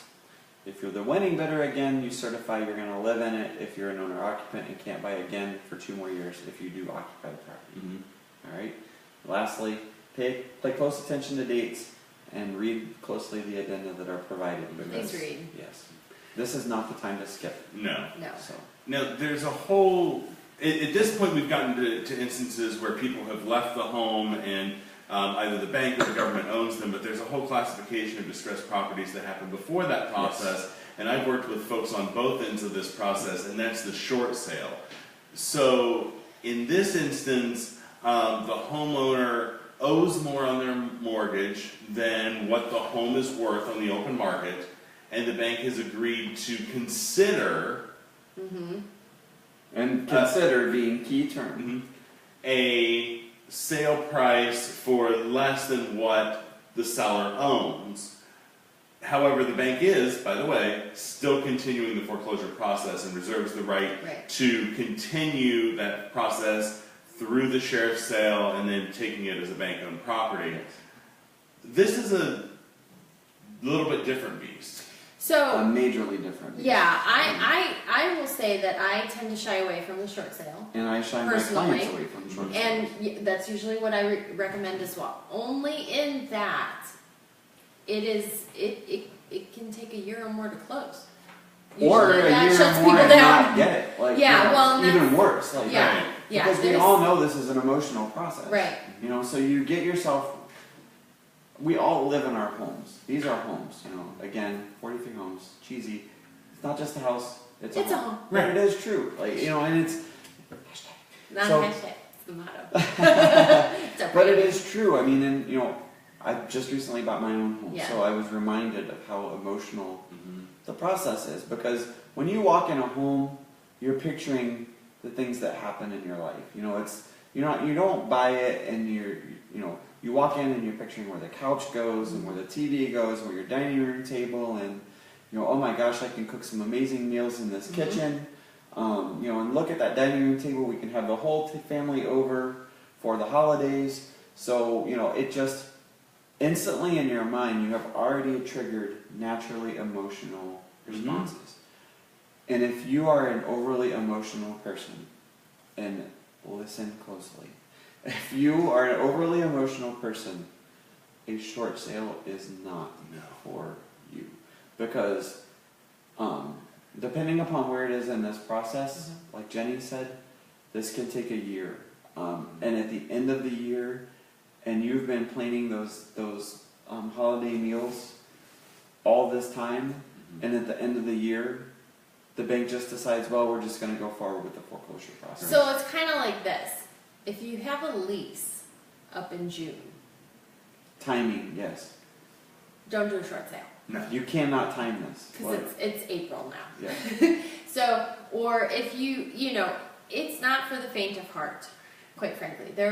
If you're the winning bidder again, you certify you're going to live in it if you're an owner occupant and can't buy again for 2 more years if you do occupy the property. Mhm. All right. Lastly, pay close attention to dates and read closely the addenda that are provided. Please read. Yes. This is not the time to skip. No. No. So. Now, there's a whole. At this point, we've gotten to instances where people have left the home and either the bank or the government owns them, but there's a whole classification of distressed properties that happen before that process. Yes. And I've worked with folks on both ends of this process, and that's the short sale. So, in this instance, the homeowner owes more on their mortgage than what the home is worth on the open market, and the bank has agreed to consider And consider being key term. a sale price for less than what the seller owns. However, the bank is, by the way, still continuing the foreclosure process and reserves the right to continue that process through the sheriff's sale and then taking it as a bank-owned property. This is a little bit different beast. So majorly different. yeah, I will say that I tend to shy away from the short sale. And I shy my Personally, clients away from short And sales. that's usually what I recommend as well. Only in that it can take a year or more to close. Or Usually a that year shuts or more people and down. not get it. Like, Yeah, you know, well, and even worse. Like, Yeah, yeah. because we there's- all know this is an emotional process. Right. You know, so you get yourself. We all live in our homes. These are homes. You know, again, 43 homes. Cheesy. It's not just a house. It's a home. Right. But it is true. Like, you know, and it's. Not So- a hashtag. It's the motto. It's our But it brand. is true. I mean, and you know, I just recently bought my own home, Yeah. so I was reminded of how emotional Mhm. the process is. Because when you walk in a home, you're picturing the things that happen in your life. You know, it's you don't buy it and you walk in and you're picturing where the couch goes and where the TV goes, where your dining room table, and oh my gosh, I can cook some amazing meals in this Mhm. kitchen. And look at that dining room table. We can have the whole family over for the holidays. So, it just instantly in your mind, you have already triggered naturally emotional responses. And if you are an overly emotional person, and listen closely, if you are an overly emotional person, a short sale is not No. for you. Because, depending upon where it is in this process, like Jenny said, this can take a year. And at the end of the year, and you've been planning those holiday meals all this time, and at the end of the year, the bank just decides, well, we're just going to go forward with the foreclosure process. So it's kind of like this. If you have a lease up in June, Timing, yes. don't do a short sale No. You cannot time this. because it's April now. Yeah. So, or if it's not for the faint of heart. Quite frankly, it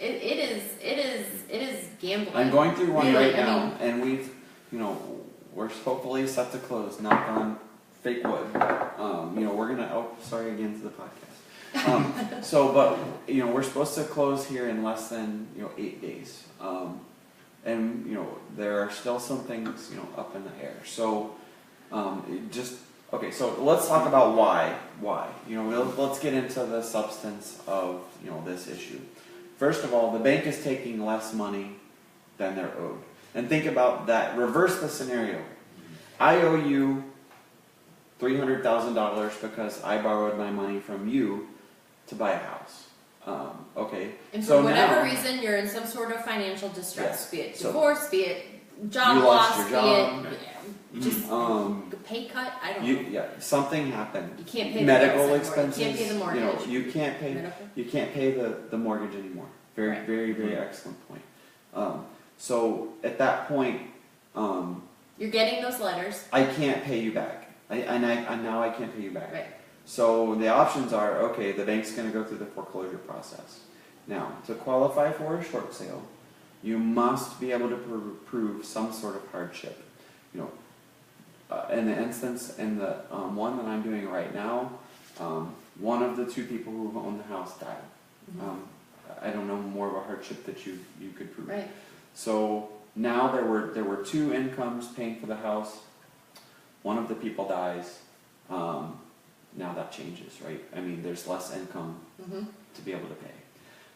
is gambling. I'm going through one Really, right now, and we're hopefully set to close. Knock on fake wood. We're gonna. Oh, sorry again to the podcast. But we're supposed to close here in less than 8 days. And there are still some things up in the air. So okay. So let's talk about why. Why? Let's get into the substance of this issue. First of all, the bank is taking less money than they're owed. And think about that. Reverse the scenario. I owe you $300,000 because I borrowed my money from you to buy a house. Okay. And for so whatever now, reason, you're in some sort of financial distress, Yes. be it So- divorce, be it job You lost loss, your job. be it just a pay cut. I don't know. something happened. You can't pay the Medical bills anymore. expenses. You can't pay the mortgage. You can't pay. Medical. You can't pay the mortgage anymore. Very, Right. very, very excellent point. So at that point, You're getting those letters, I can't pay you back. Now I can't pay you back. right? So the options are, okay, the bank's going to go through the foreclosure process. Now, to qualify for a short sale, you must be able to prove some sort of hardship. In the instance, in the one that I'm doing right now, one of the two people who own the house died. I don't know more of a hardship that you could prove. Right. So now there were two incomes paying for the house. One of the people dies. Now that changes, right? I mean, there's less income to be able to pay.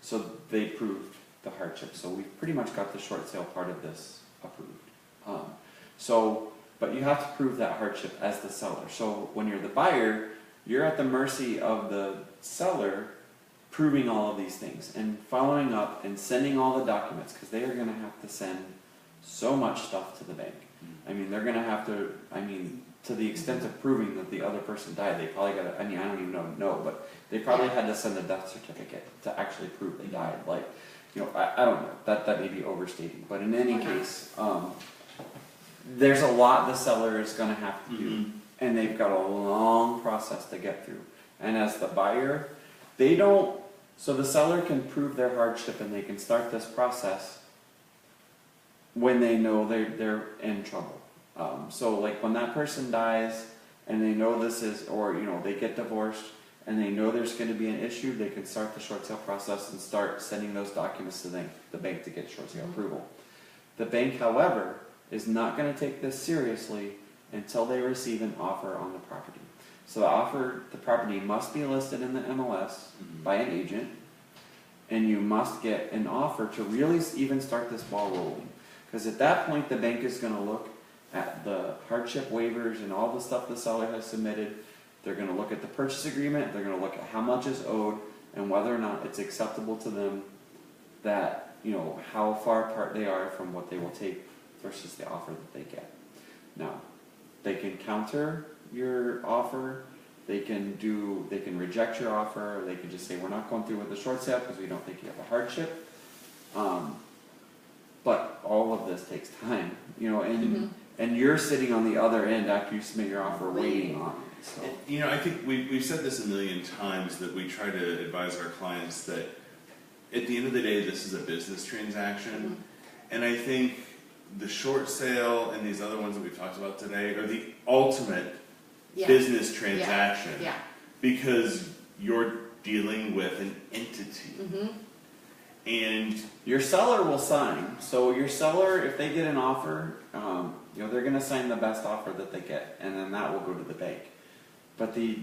So they proved the hardship. So we pretty much got the short sale part of this approved. But you have to prove that hardship as the seller. So when you're the buyer, you're at the mercy of the seller proving all of these things and following up and sending all the documents, because they are going to have to send so much stuff to the bank. I mean, they're going to have to, to the extent of proving that the other person died, they probably got to, I don't even know, but they probably had to send a death certificate to actually prove they died. Like, I don't know, that may be overstating, but in any case, there's a lot the seller is going to have to do, and they've got a long process to get through. And as the buyer, so the seller can prove their hardship and they can start this process when they know they're in trouble. So like when that person dies and they know this is, or they get divorced and they know there's going to be an issue, they can start the short sale process and start sending those documents to the bank to get short sale approval. The bank, however, is not going to take this seriously until they receive an offer on the property. So the property must be listed in the MLS by an agent, and you must get an offer to really even start this ball rolling. Because at that point, the bank is going to look at the hardship waivers and all the stuff the seller has submitted. They're going to look at the purchase agreement. They're going to look at how much is owed and whether or not it's acceptable to them, that, you know, how far apart they are from what they will take versus the offer that they get. Now, they can counter your offer. They can reject your offer. They can just say, we're not going through with the short sale because we don't think you have a hardship. But all of this takes time, you know, and you're sitting on the other end after you submit your offer waiting on it. So. You know, I think we've said this a million times, that we try to advise our clients that at the end of the day, this is a business transaction. And I think the short sale and these other ones that we've talked about today are the ultimate business transaction. Because you're dealing with an entity. And your seller will sign. So your seller, if they get an offer, you know, they're going to sign the best offer that they get, and then that will go to the bank. But the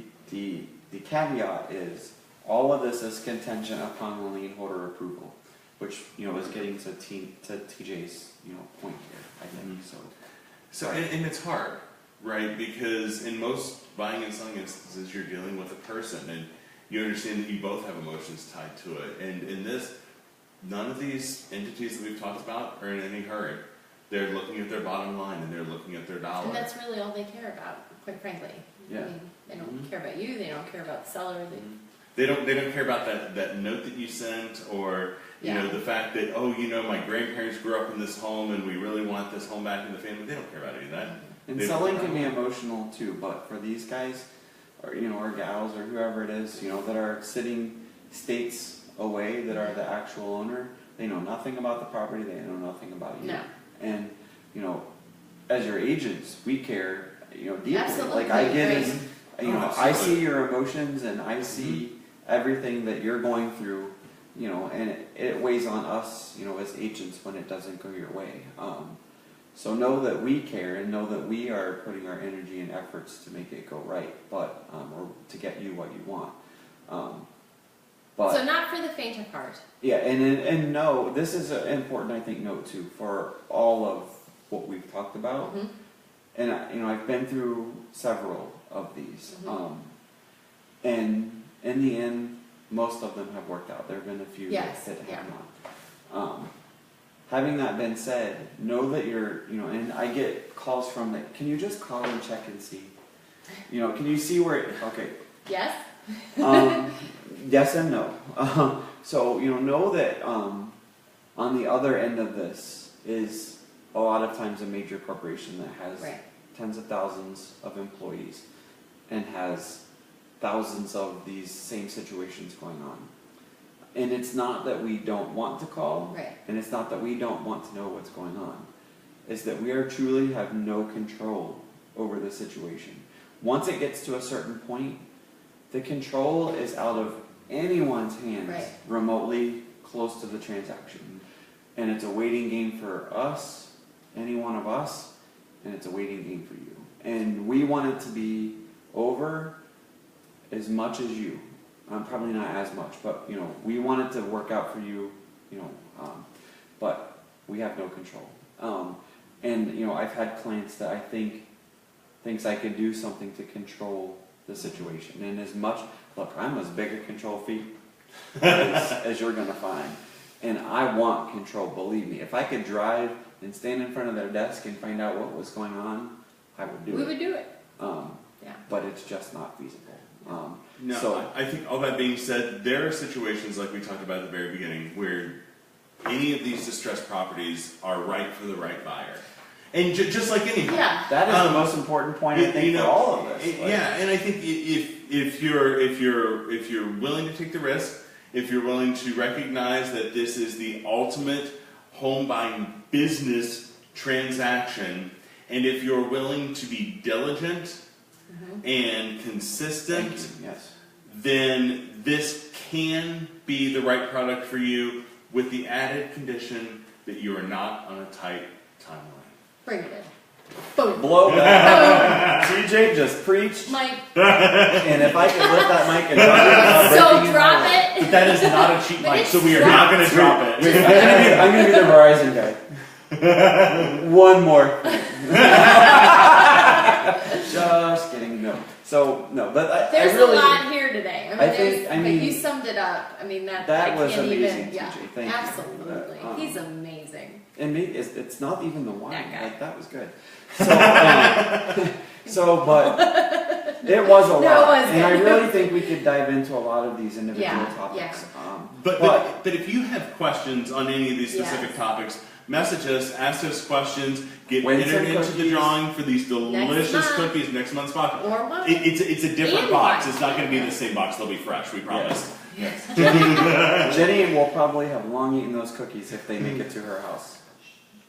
caveat is, all of this is contingent upon the lien holder approval, which, you know, is getting to TJ's, you know, point here, I think. So and it's hard, right? Because in most buying and selling instances, you're dealing with a person, and you understand that you both have emotions tied to it. And in this, none of these entities that we've talked about are in any hurry. They're looking at their bottom line, and they're looking at their dollar. And that's really all they care about, quite frankly. Yeah. I mean, they don't care about you. They don't care about the seller. They don't care about that note that you sent, or you know, the fact that, oh, you know, my grandparents grew up in this home and we really want this home back in the family. They don't care about any of that. And selling can be emotional too, but for these guys, or, you know, or gals, or whoever it is, you know, that are sitting states away, that are the actual owner, they know nothing about the property, they know nothing about you. No. And, you know, as your agents, we care, you know, deeply. Absolutely. Like, I get Right. you know, I see your emotions, and I see everything that you're going through, you know, and it weighs on us, you know, as agents when it doesn't go your way. So know that we care, and know that we are putting our energy and efforts to make it go right, but or to get you what you want. But So not for the faint of heart. yeah, and no, this is an important, I think, note too for all of what we've talked about. And you know, I've been through several of these, and in the end, most of them have worked out. There have been a few that have not. Having that been said, know that you're, you know, and I get calls from that. Can you just call and check and see? You know, can you see where? Okay. Yes. Yes and no. So, you know that on the other end of this is a lot of times a major corporation that has tens of thousands of employees and has thousands of these same situations going on. And it's not that we don't want to call, and it's not that we don't want to know what's going on. It's that we are truly have no control over the situation. Once it gets to a certain point, the control is out of anyone's hands remotely close to the transaction. And it's a waiting game for us, any one of us, and it's a waiting game for you. And we want it to be over as much as you. Probably not as much, but you know, we want it to work out for you, you know, but we have no control. And you know, I've had clients that I think thinks I could do something to control the situation. And as much, look, I'm as big a control freak as you're gonna find. And I want control, believe me. If I could drive and stand in front of their desk and find out what was going on, I would do it. We would do it. But it's just not feasible. No, so, I think all that being said, there are situations like we talked about at the very beginning where any of these distressed properties are right for the right buyer. And just like anything. that is the most important point, I think, for all of this. And I think if you're willing to take the risk, if you're willing to recognize that this is the ultimate home buying business transaction, and if you're willing to be diligent and consistent, then this can be the right product for you, with the added condition that you are not on a tight timeline. Bring it in. Boom. Blow back. CJ just preached, Mike, and if I could lift that mic and drop it without so breaking drop my- it. But that is not a cheap But mic, it's so we are dropped. not going to drop it. Wait, I'm gonna be the Verizon guy. One more thing. Just kidding. No. So no, but I There's really a lot here today. I mean, I think- I mean, you summed it up. I mean, that that I was can't amazing, even. Yeah, TJ. Thank you. absolutely. He's amazing. and maybe it's not even the wine. That guy. Like that was good. So, but it was a lot, No, it was and I good. really think we could dive into a lot of these individual Yeah, topics. But if you have questions on any of these specific Yes. topics, message us, ask us questions, get Win entered some into the cookies. drawing for these delicious month. cookies next month's box. Or what? It's a different And box. wine. It's not going to be the same box. They'll be fresh. We promise. Jenny will probably have long eaten those cookies if they make it to her house.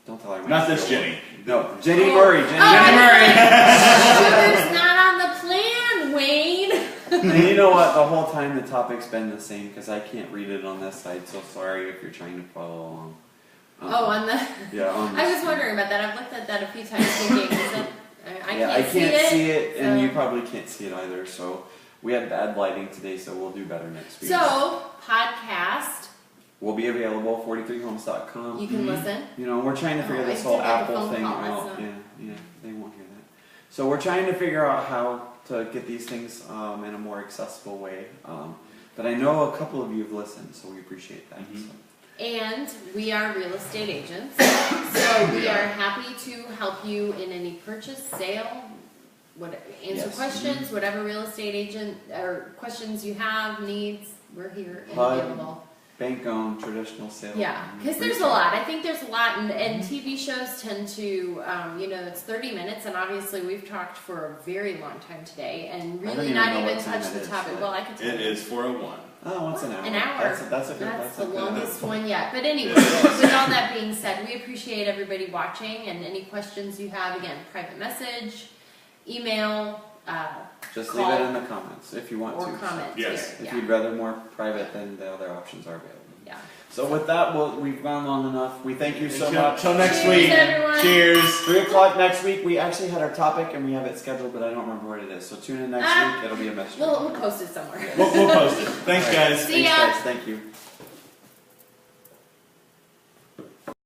Don't tell her. Not this Jenny. No, Jenny Oh. Murray. Jenny Murray. Sugar's not on the plan, Wayne. And you know what? The whole time the topic's been the same because I can't read it on this side. So sorry if you're trying to follow along. Oh, on the. Yeah. On I this was side. wondering about that. I've looked at that a few times thinking, is it, I Yeah, can't see it. and so- you probably can't see it either. So we had bad lighting today, so we'll do better next week. So, podcast, We'll be available 43homes.com. you can listen. You know, we're trying to figure Oh, this I whole did get a Apple phone thing call, out. that's Yeah, they won't hear that. So we're trying to figure out how to get these things in a more accessible way. But I know a couple of you have listened, so we appreciate that. Mhm. So. And we are real estate agents. So we are happy to help you in any purchase, sale, answer Yes. questions, whatever real estate agent or questions you have, needs, we're here and HUD. available. Bank-owned, traditional sale. Yeah, because there's a lot. I think there's a lot, and TV shows tend to, it's 30 minutes, and obviously we've talked for a very long time today, and I don't really even not know even what time touched it the is, topic. but- Well, I could tell It you. is 4:01. Oh, what's an hour? An hour. That's a good. That's the a good longest one yet. But anyway, with all that being said, we appreciate everybody watching, and any questions you have, again, private message, email, Just call leave it in the comments if you want or to. comment Yes. here. If you'd rather more private, then the other options are available. Yeah. So with that, we've gone long enough. We thank you so Until- much. Till next Cheers, week. everyone. Cheers. 3 o'clock next week. We actually had our topic and we have it scheduled, but I don't remember what it is. So tune in next week. It'll be a mystery. We'll post it somewhere. We'll post it. Thanks, guys. See Thanks, ya. guys. Thank you.